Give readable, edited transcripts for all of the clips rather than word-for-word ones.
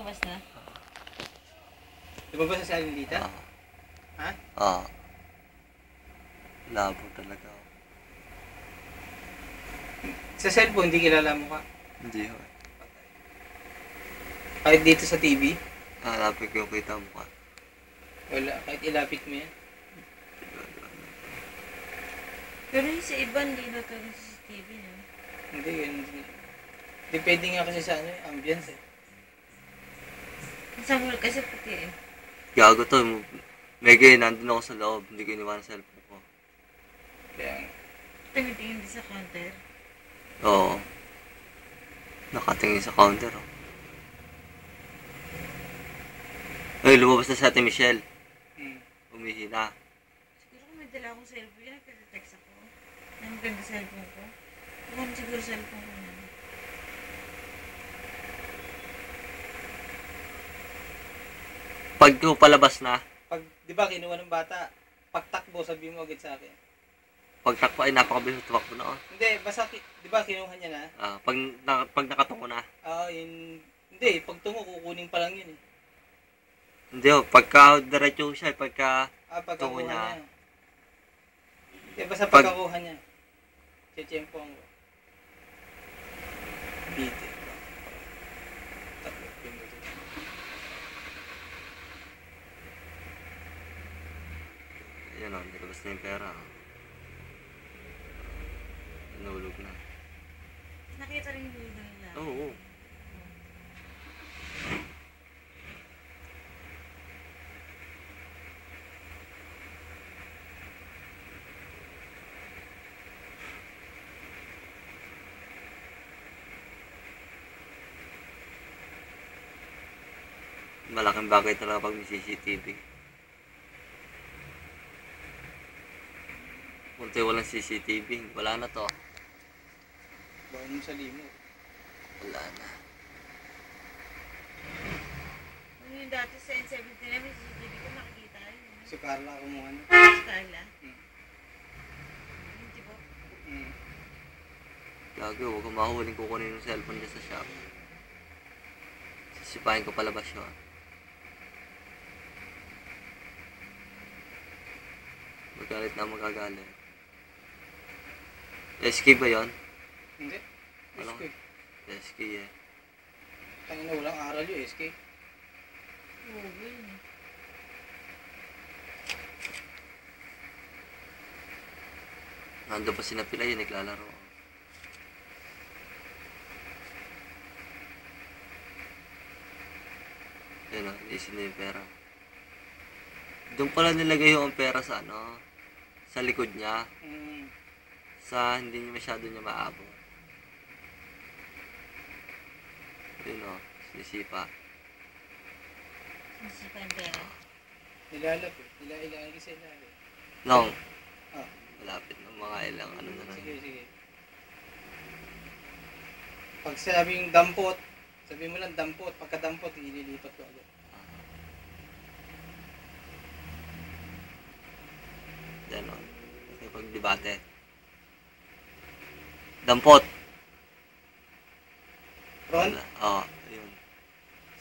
lumabas na? Lumabas na sa Alinita? Ha? Oo. Labo talaga ako. Sa cellphone, hindi kilala mo ka. Hindi ho. Kahit dito sa TV, Hanapin ko yung kita mo ka. wala. Kahit ilapit mo yan. Pero yung sa iba, hindi na talaga sa CCTV, no? Hindi, yun. Depende nga kasi sa ano, ambience eh. Sa mall kasi puti eh. Gago to. Mega, nandun ako sa loob. Hindi ko iniwan ang cellphone ko. Kaya, Tingin-tingin din sa counter. Oo. Nakatingin sa counter, oh. Ay, lumabas na sa Ate Michelle. Umihi na. Siguro kung may dala akong cellphone, yun, nagte-text ako. Ang ganda cellphone ko. Huwag siguro cellphone ko na. Pag ko palabas na, pag, di ba, kinuha ng bata, pagtakbo, sabi mo agad sa akin. pagtakbo ay napakabilis tumakbo na, oh. Hindi, basta, di ba, kinuha niya na? Pag nakatungo na. Yun, hindi, pag tungo, kukunin pa lang yun eh. Hindi, oh. Pagka diretso siya, pagka tungo Pagkakuha niya. niya. Hindi, basta pagkakuha niya. Chechempo ang bite. Ayan, oh. Nilabas na yung pera, oh. Nahulog na. Nakita rin yung video nila. Oo. Malaking bagay talaga pag may CCTV. Kung tayo walang CCTV, wala na to. Bawal mo sa limo. Wala na. Ano yung dati sa N79, may CCTV ko nakikita yun. Si Carla kumuha na. Sa Carla. Hindi ba? Gago, huwag kang mahuling kukunin yung cellphone niya sa shop. Sisipahin ko palabas yun. Magalit na magagalit. SK ba yun? Hindi. Walang- SK. SK eh. Tangina, walang aral yung SK. Oo, yun. Nandun pa sinapila yun, naglalaro. Ayun o, inisin na yung pera. Doon pala nilagay yung pera sa ano, sa likod niya. Sa hindi niya masyado niya maabot. Ayun o, sinisipa. Sinisipa yung pera. Nilalap eh. Ilalagay sa ilalim. Long. Ah. Malapit ng mga ilang ano na lang. Sige. Pag sabing dampot, sabi mo lang dampot. Pagka dampot, ililipat ko agad. Yan o. Kasi pag debate. Dampot. Ron, Oo, ayun.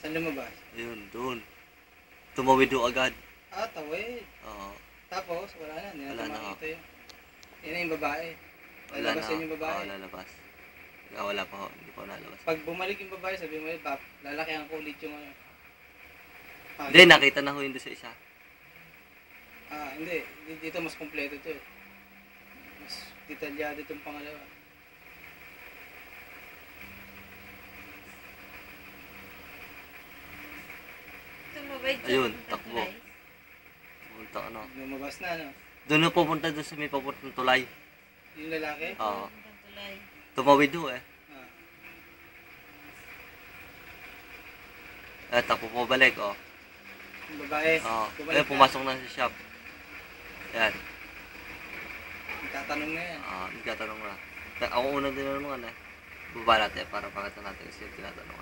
saan lumabas? Ayun, doon. Tumawid doon agad. Tawid. Oo. Tapos, wala na. Hindi Wala natin na. makita yun. Yan na yung babae. Wala Lalabas na. yun yung babae. Oo, lalabas. Wala pa ho. Hindi pa ako nalabas. Pag bumalik yung babae, sabi mo, lalakihan ko ulit yung ano. Hindi, nakita na ho yun doon sa isa. Hindi. Dito mas kompleto to eh. Mas detalyado itong pangalawa. Tumabay dyan. Ayun, takbo. Pumunta ano. Lumabas na, no? Doon na pupunta doon sa may papuntang tulay. Yung lalaki? Oo. Tulay. Tumawid doon eh. Takbo po balik oh. Yung babae? Oo. Bumalik na. Pumasok na sa shop. Yan. Tatanong na yan. Nagtatanong na. Ako una din naman eh. Baba natin para pakita natin kasi yung tinatanong.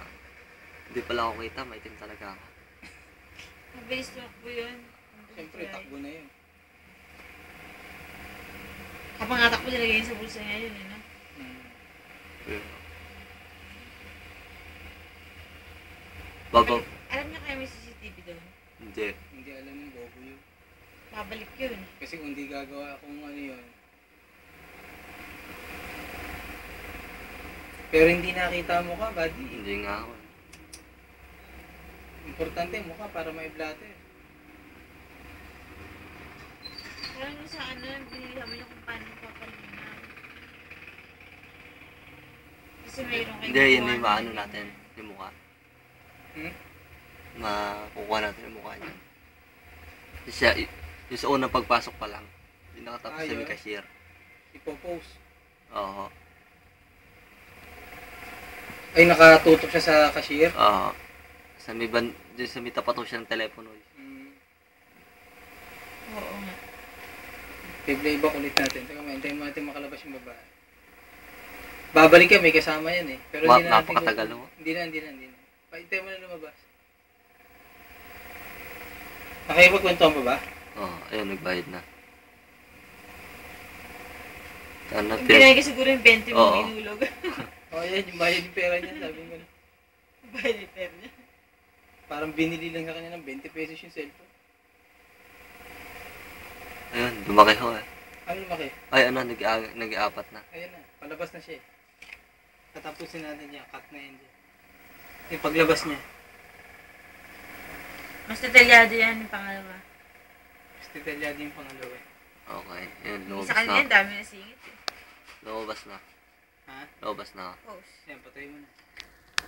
Hindi pala ako kita, maitim talaga ako. Mabilis tumakbo yun. Siyempre, takbo na yun. Kapag natakbo nilagay yun sa bulsa niya yun, no? Ayun. Bago, Alam niyo kayo may CCTV doon? hindi. Hindi alam yung bobo yun. Babalik yun. Kasi kung di gagawa kung ano yun. Pero hindi nakita mo ka, buddy. Hindi nga ako. Importante mo ka para may blatter. Parang yung sa ano, binili kami yung kung paano papalinaw. Kasi mayroon kayo Hindi, yun kukuha yung na maano ganyan. natin, yung mukha. Hmm? Makukuha natin yung mukha niya. Yung sa unang pagpasok pa lang, hindi nakatapos sa may Ayun. cashier. Ipopost. Oo. Ay, nakatutok siya sa cashier. Oo. Dun sa may tapat ko siya ng telepono. Oo nga. Playback ulit natin. Teka, hintayin mo natin makalabas yung babae. Babalik ka, may kasama yan eh. Pero hindi na natin... Napakatagal mo. Hindi na. Hintayin mo na lumabas. Nakikipagkwentuhan pa ba? Oo, ayun, nagbayad na. Ano, Binigay ko siguro yung 20 mo Oo. inulog. Yan, yung bayad yung pera niya, sabi mo na. Bayad yung pera niya. Parang binili lang sa kanya ng 20 pesos yung cellphone. ayun, lumaki ho eh. Ano lumaki? Ay, ano, nag-aapat na. Ayan na, palabas na siya eh. Tatapusin natin niya, cut na yun dyan. Yung paglabas niya. Mas detalyado yan yung pangalawa. Mas detalyado yung pangalawa. Okay, ayun, Sa lumabas kanila na. yung dami na singit eh. Lumabas na. Ha? Lumabas na. Post. Yan, patay mo na.